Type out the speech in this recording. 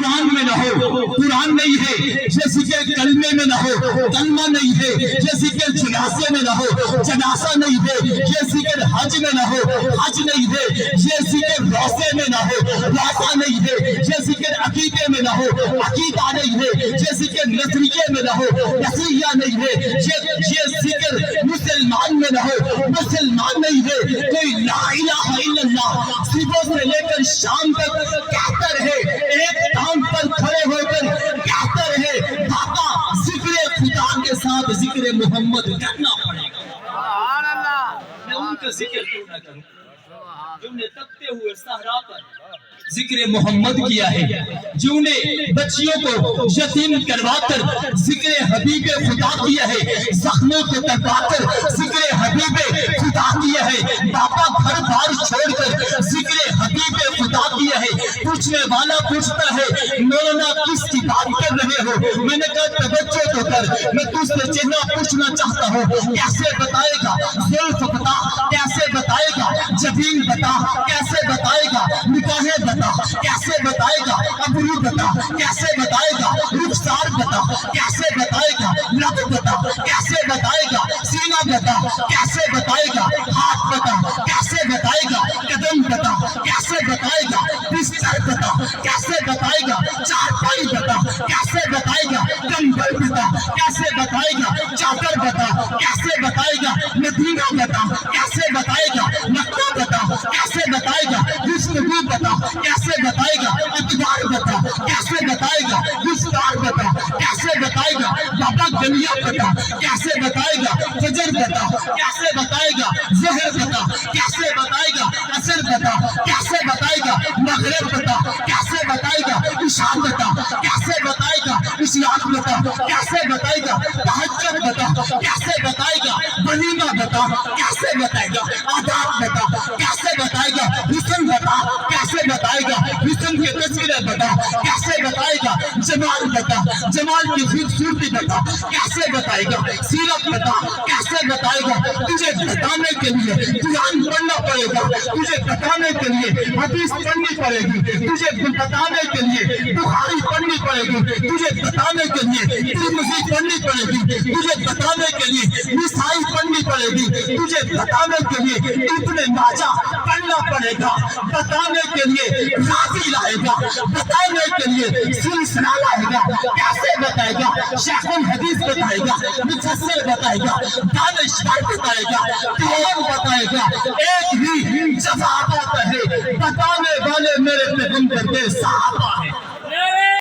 قرآن میں نہ ہو، قرآن نہیں ہے یہ ذکر کلمے میں نہ ہو، کلمہ نہیں ہے یہ ذکر جنازے میں نہ ہو، جنازہ نہیں ہے یہ ذکر حج میں نہ ہو، حج نہیں ہے یہ ذکر روزے میں نہ ہو، روزہ نہیں ہے یہ ذکر عقیدے میں نہ ہو، عقیدہ نہیں ہے یہ ذکر نظریے میں نہ ہو، نظریہ نہیں ہے یہ ذکر مسلمان میں نہ ہو، مسلمان نہیں ہے کوئی لا الہ الا اللہ صبح سے لے کر شام تک کہتا رہے، ایک ٹانگ پر کھڑے ہو کر کہتا رہے، باقا ذکر خدا کے ساتھ ذکر محمد کرنا پڑے گا۔ سبحان اللہ۔ میں ان کا ذکر کیوں نہ کروں جنہوں نے تپتے ہوئے صحرا پر ذکر محمد کیا ہے، جنہوں نے بچیوں کو یتیم کروا کر ذکر حبیب خدا کیا ہے، زخموں کو تڑپا کر ذکر حبیب خدا کیا ہے، باپا گھر بار چھوڑ کر ذکر حبیب خدا کیا ہے۔ پوچھنے والا پوچھتا ہے مولانا کس کی بات کر رہے ہو؟ میں نے کہا توجہ تو کر، میں تجھ سے چہرہ پوچھنا چاہتا ہوں، کیسے بتائے گا زلف بتا، کیسے بتائے گا جبین بتا، کیسے بتائے گا نکاحیں بتا، کیسے بتائے گا ابرو بتا، کیسے بتائے گا رخسار بتا، کیسے بتائے گا لب بتا، کیسے بتائے گا سینہ بتا، کیسے بتائے گا ہاتھ بتا، کیسے بتائے گا قدم بتا، کیسے بتائے گا بستر بتا، کیسے بتائے گا چارپائی بتا، کیسے بتائے گا کمبل بتا، کیسے بتائے گا چادر بتا، کیسے بتائے گا مدینہ بتا، کیسے بتائے گا مکہ بتا، کیسے بتائے گا گفتگو بتا، کیسے بتائے گا اتبار بتا، کیسے بتائے گا گفتار بتا، کیسے بتائے گا بابا گلیہ بتا، کیسے بتائے گا فجر بتا، کیسے بتائے گا ظہر بتا، کیسے بتائے گا عصر بتا، کیسے بتائے گا مغرب بتا، کیسے بتائے گا عشاء بتا، کیسے بتائے گا اشراق بتا، کیسے بتائے گا تہجد بتا، کیسے بتائے گا ولیمہ بتا، کیسے بتائے گا آداب بتا، کیسے بتائے گا حسن بتا، کیسے بتائے گا حسن کے تذکرے بتا، کیسے بتائے گا جمال بتا، جمال کی خوبصورتی بتا، کیسے بتائے گا سیرت بتا، کیسے بتائے گا تجھے بتانے کے لیے قرآن پڑھنا پڑے گا، تجھے بتانے کے لیے حدیث پڑھنی پڑے گی، تجھے بتانے کے لیے بخاری پڑھنی پڑے گی، تجھے بتانے کے لیے ترمذی پڑھنی پڑے گی، تجھے بتانے کے لیے نسائی پڑھنی پڑے گی، تجھے بتانے کے لیے ابن ماجہ پڑھنا پڑے گا، بتانے کے لیے راوی لائے گا، بتانے کے لیے سلسلہ لائے گا، کیسے بتائے گا شیخ الحدیث بتائے گا، مفسر بتائے گا، دانشور بتائے گا، کون بتائے گا؟ ایک ہی جواب آتا ہے بتانے والے میرے پیغمبر کے صحابہ ہیں۔